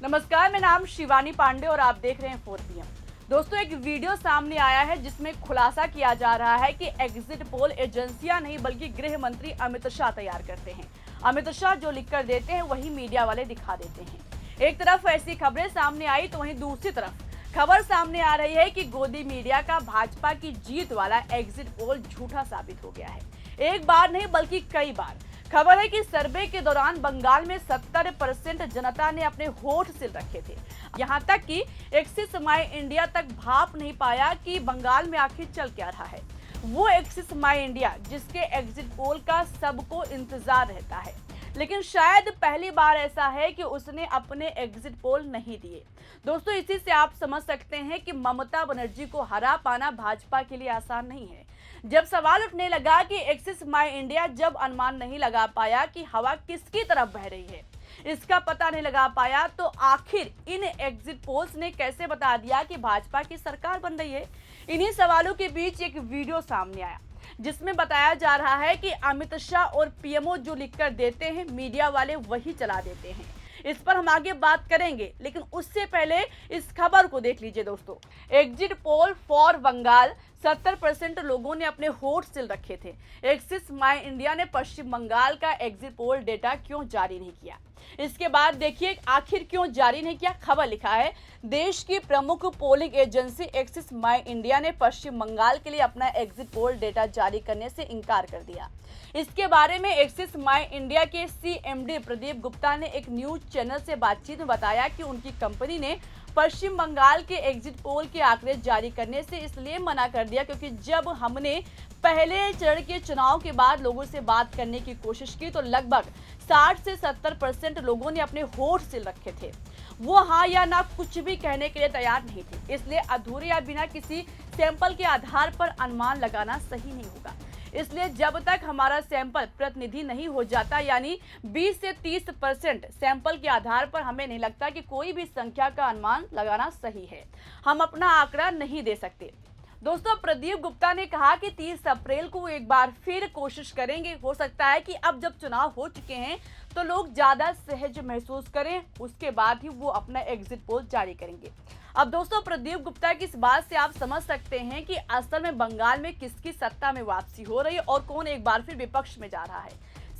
नमस्कार, मेरा नाम शिवानी पांडे और आप देख रहे हैं 4 PM। दोस्तों, एक वीडियो सामने आया है जिसमें खुलासा किया जा रहा है कि एग्जिट पोल एजेंसियां नहीं बल्कि गृह मंत्री अमित शाह तैयार करते हैं। अमित शाह जो लिख कर देते हैं वही मीडिया वाले दिखा देते हैं। एक तरफ ऐसी खबरें सामने आई तो वहीं दूसरी तरफ खबर सामने आ रही है कि गोदी मीडिया का भाजपा की जीत वाला एग्जिट पोल झूठा साबित हो गया है। एक बार नहीं बल्कि कई बार। खबर है कि सर्वे के दौरान बंगाल में 70% जनता ने अपने होठ सिल रखे थे। यहां तक कि एक्सिस माई इंडिया तक भाप नहीं पाया कि बंगाल में आखिर चल क्या रहा है। वो एक्सिस माई इंडिया जिसके एग्जिट पोल का सबको इंतजार रहता है, लेकिन शायद पहली बार ऐसा है कि उसने अपने एग्जिट पोल नहीं दिए। दोस्तों, इसी से आप समझ सकते हैं कि ममता बनर्जी को हरा पाना भाजपा के लिए आसान नहीं है। जब सवाल उठने लगा कि एक्सिस माई इंडिया जब अनुमान नहीं लगा पाया कि हवा किसकी तरफ बह रही है, इसका पता नहीं लगा पाया, तो आखिर इन एग्जिट पोल्स ने कैसे बता दिया कि भाजपा की सरकार बन रही है। इन्हीं सवालों के बीच एक वीडियो सामने आया जिसमें बताया जा रहा है कि अमित शाह और पीएमओ जो लिखकर देते हैं मीडिया वाले वही चला देते हैं। इस पर हम आगे बात करेंगे, लेकिन उससे पहले इस खबर को देख लीजिए। दोस्तों, एग्जिट पोल फॉर बंगाल 70% लोगों ने अपने होठ सिल रखे थे। एक्सिस माई इंडिया ने पश्चिम बंगाल का एग्जिट पोल डेटा क्यों जारी नहीं किया। इसके बाद देखिए आखिर क्यों जारी नहीं किया। खबर लिखा है, देश की प्रमुख पोलिंग एजेंसी एक्सिस माई इंडिया ने पश्चिम बंगाल के लिए अपना एग्जिट पोल डेटा जारी करने से इनकार कर दिया। इसके बारे में एक्सिस माई इंडिया के CMD प्रदीप गुप्ता ने एक न्यूज चैनल से बातचीत में बताया कि उनकी कंपनी ने पश्चिम बंगाल के एग्जिट पोल के आंकड़े जारी करने से इसलिए मना कर दिया क्योंकि जब हमने पहले चरण के चुनाव के बाद लोगों से बात करने की कोशिश की तो लगभग 60 से 70% लोगों ने अपने होठ सिल रखे थे। वो हाँ या ना कुछ भी कहने के लिए तैयार नहीं थे। इसलिए अधूरे या बिना किसी सैंपल के आधार पर अनुमान लगाना सही नहीं होगा। इसलिए जब तक हमारा सैंपल प्रतिनिधि नहीं हो जाता, यानी 20 से 30% सैंपल के आधार पर, हमें नहीं लगता कि कोई भी संख्या का अनुमान लगाना सही है। हम अपना आंकड़ा नहीं दे सकते। दोस्तों, प्रदीप गुप्ता ने कहा कि 30 अप्रैल को एक बार फिर कोशिश करेंगे। हो सकता है कि अब जब चुनाव हो चुके हैं तो लोग ज्यादा सहज महसूस करें, उसके बाद ही वो अपना एग्जिट पोल जारी करेंगे। अब दोस्तों, प्रदीप गुप्ता की इस बात से आप समझ सकते हैं कि असल में बंगाल में किसकी सत्ता में वापसी हो रही है और कौन एक बार फिर विपक्ष में जा रहा है।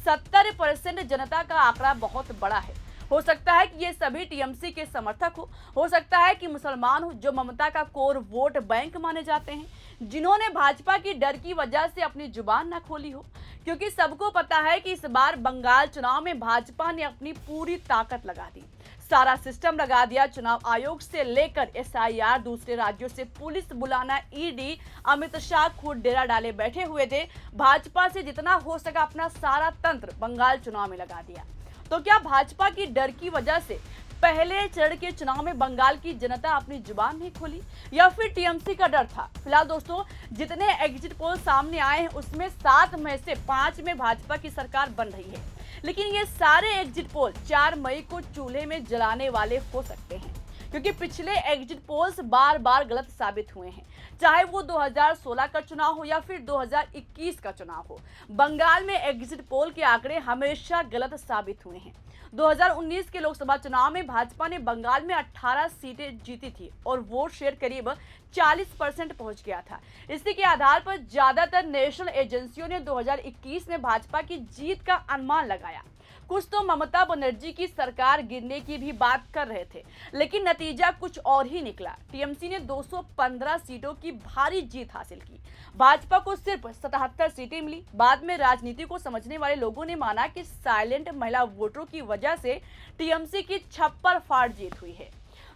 70% जनता का आंकड़ा बहुत बड़ा है। हो सकता है कि ये सभी टीएमसी के समर्थक हो सकता है कि मुसलमान हो जो ममता का कोर वोट बैंक माने जाते हैं, जिन्होंने भाजपा की डर की वजह से अपनी जुबान न खोली हो, क्योंकि सबको पता है कि इस बार बंगाल चुनाव में भाजपा ने अपनी पूरी ताकत लगा दी, सारा सिस्टम लगा दिया। चुनाव आयोग से लेकर SIR, दूसरे राज्यों से पुलिस बुलाना, ED, अमित शाह खुद डेरा डाले बैठे हुए थे। भाजपा से जितना हो सका अपना सारा तंत्र बंगाल चुनाव में लगा दिया। तो क्या भाजपा की डर की वजह से पहले चरण के चुनाव में बंगाल की जनता अपनी जुबान नहीं खोली, या फिर टीएमसी का डर था? फिलहाल दोस्तों, जितने एग्जिट पोल सामने आए हैं उसमें 7 में से 5 में भाजपा की सरकार बन रही है, लेकिन ये सारे एग्जिट पोल 4 मई को चूल्हे में जलाने वाले हो सकते हैं, क्योंकि पिछले एग्जिट पोल्स बार बार गलत साबित हुए हैं, चाहे वो 2016 का चुनाव हो या फिर 2021 का चुनाव हो। बंगाल में एग्जिट पोल के आंकड़े हमेशा गलत साबित हुए हैं। 2019 के लोकसभा चुनाव में भाजपा ने बंगाल में 18 सीटें जीती थी और वोट शेयर करीब 40% पहुंच गया था। इसी के आधार पर ज्यादातर नेशनल एजेंसियों ने 2021 में भाजपा की जीत का अनुमान लगाया। कुछ तो ममता बनर्जी की सरकार गिरने की भी बात कर रहे थे, लेकिन नतीजा कुछ और ही निकला। टीएमसी ने 215 सीटों की भारी जीत हासिल की, भाजपा को सिर्फ 77 सीटें मिली। बाद में राजनीति को समझने वाले लोगों ने माना कि साइलेंट महिला वोटरों की वजह से टीएमसी की छप्पर फाड़ जीत हुई है।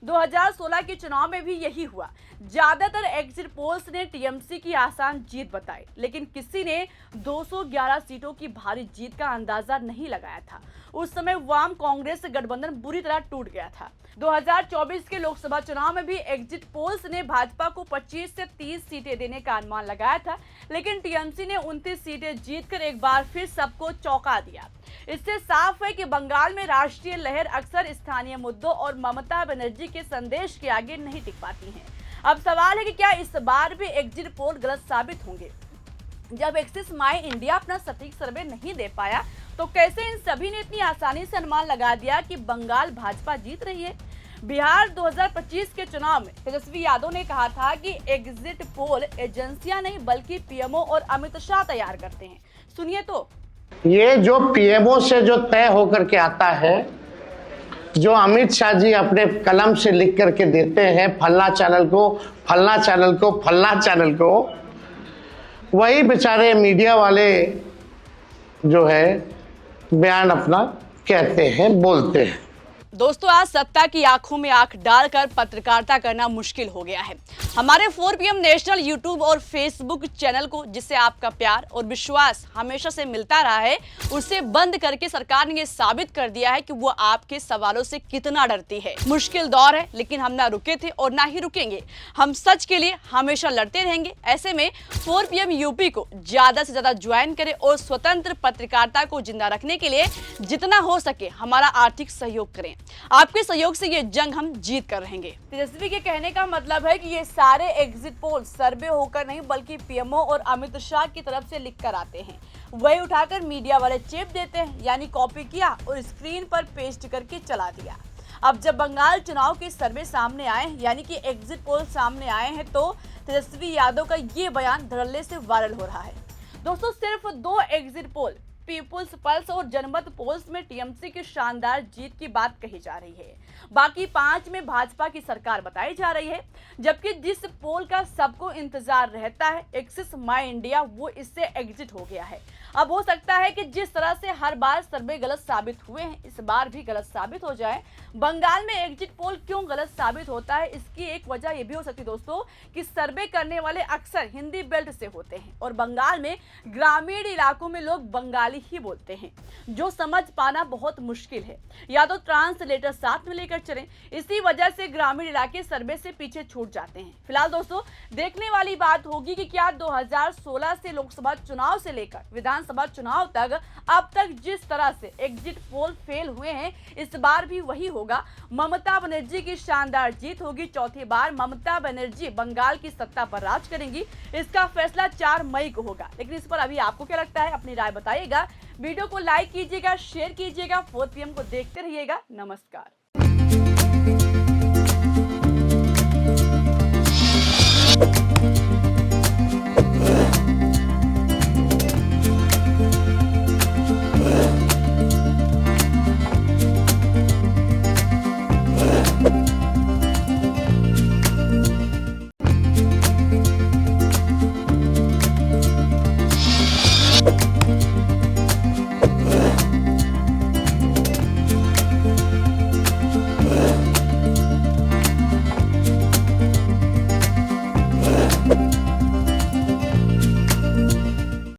2016 के चुनाव में भी यही हुआ। ज्यादातर एग्जिट पोल्स ने टीएमसी की आसान जीत बताई, लेकिन किसी ने 211 सीटों की भारी जीत का अंदाजा नहीं लगाया था। उस समय वाम कांग्रेस गठबंधन बुरी तरह टूट गया था। 2024 के लोकसभा चुनाव में भी एग्जिट पोल्स ने भाजपा को 25 से 30 सीटें देने का अनुमान लगाया था, लेकिन टीएमसी ने 29 सीटें जीतकर एक बार फिर सबको चौंका दिया। इससे साफ है कि बंगाल में राष्ट्रीय लहर अक्सर स्थानीय मुद्दों और ममता बनर्जी के संदेश के आगे नहीं टिक पाती हैं। अब सवाल है कि क्या इस बार भी एग्जिट पोल गलत साबित होंगे? जब एक्सिस माई इंडिया अपना सटीक सर्वे नहीं दे पाया तो कैसे इन सभी ने इतनी आसानी से अनुमान लगा दिया कि बंगाल भाजपा जीत रही है? बिहार 2025 के चुनाव में तेजस्वी यादव ने कहा था कि एग्जिट पोल एजेंसियां नहीं बल्कि पीएमओ और अमित शाह तैयार करते हैं। सुनिए तो। ये जो पीएमओ से जो तय होकर के आता है, जो अमित शाह जी अपने कलम से लिख करके देते हैं फल्ला चैनल को, फल्ला चैनल को, फल्ला चैनल को, वही बेचारे मीडिया वाले जो है बयान अपना कहते हैं, बोलते हैं। दोस्तों, आज सत्ता की आंखों में आंख डालकर पत्रकारिता करना मुश्किल हो गया है। हमारे 4 PM नेशनल यूट्यूब और फेसबुक चैनल को, जिससे आपका प्यार और विश्वास हमेशा से मिलता रहा है, उसे बंद करके सरकार ने ये साबित कर दिया है कि वो आपके सवालों से कितना डरती है। मुश्किल दौर है, लेकिन हम ना रुके थे और ना ही रुकेंगे। हम सच के लिए हमेशा लड़ते रहेंगे। ऐसे में 4 PM यूपी को ज्यादा से ज्यादा ज्वाइन करें और स्वतंत्र पत्रकारिता को जिंदा रखने के लिए जितना हो सके हमारा आर्थिक सहयोग करें। आपके सहयोग से ये जंग हम जीत कर रहेंगे। तेजस्वी के कहने का मतलब है कि ये सारे एग्जिट पोल सर्वे होकर नहीं बल्कि पीएमओ और अमित शाह की तरफ से लिख कर आते हैं। वही उठाकर मीडिया वाले चेप देते हैं, यानी कॉपी किया और स्क्रीन पर पेस्ट करके चला दिया। अब जब बंगाल चुनाव के सर्वे सामने आए, यानी कि एग्जिट पोल सामने आए हैं, तो तेजस्वी यादव का ये बयान धड़ल्ले से वायरल हो रहा है। दोस्तों, सिर्फ 2 एग्जिट पोल, पीपुल्स पल्स और जनमत पोल्स में टीएमसी की शानदार जीत की बात कही जा रही है। बाकी 5 में भाजपा की सरकार बताई जा रही है। जबकि जिस पोल का सबको इंतजार रहता है, एक्सिस माई इंडिया, वो इससे एग्जिट हो गया है। अब हो सकता है कि जिस तरह से हर बार सर्वे गलत साबित हुए हैं, इस बार भी गलत साबित हो जाए। बंगाल में एग्जिट पोल क्यों गलत साबित होता है, इसकी एक वजह यह भी हो सकती है दोस्तों कि सर्वे करने वाले अक्सर हिंदी बेल्ट से होते हैं और बंगाल में ग्रामीण इलाकों में लोग बंगाली ही बोलते हैं, जो समझ पाना बहुत मुश्किल है। या तो ट्रांसलेटर साथ में लेकर चलें, इसी वजह से ग्रामीण इलाके सर्वे से पीछे छूट जाते हैं। फिलहाल दोस्तों, देखने वाली बात होगी कि क्या 2016 से लोकसभा चुनाव से लेकर विधानसभा चुनाव तक अब तक जिस तरह से एग्जिट पोल फेल हुए हैं, इस बार भी वही होगा। ममता बनर्जी की शानदार जीत होगी। चौथी बार ममता बनर्जी बंगाल की सत्ता पर राज करेंगी। इसका फैसला 4 मई को होगा। लेकिन इस पर अभी आपको क्या लगता है, अपनी राय बताइएगा। वीडियो को लाइक कीजिएगा, शेयर कीजिएगा। 4 PM को देखते रहिएगा। नमस्कार।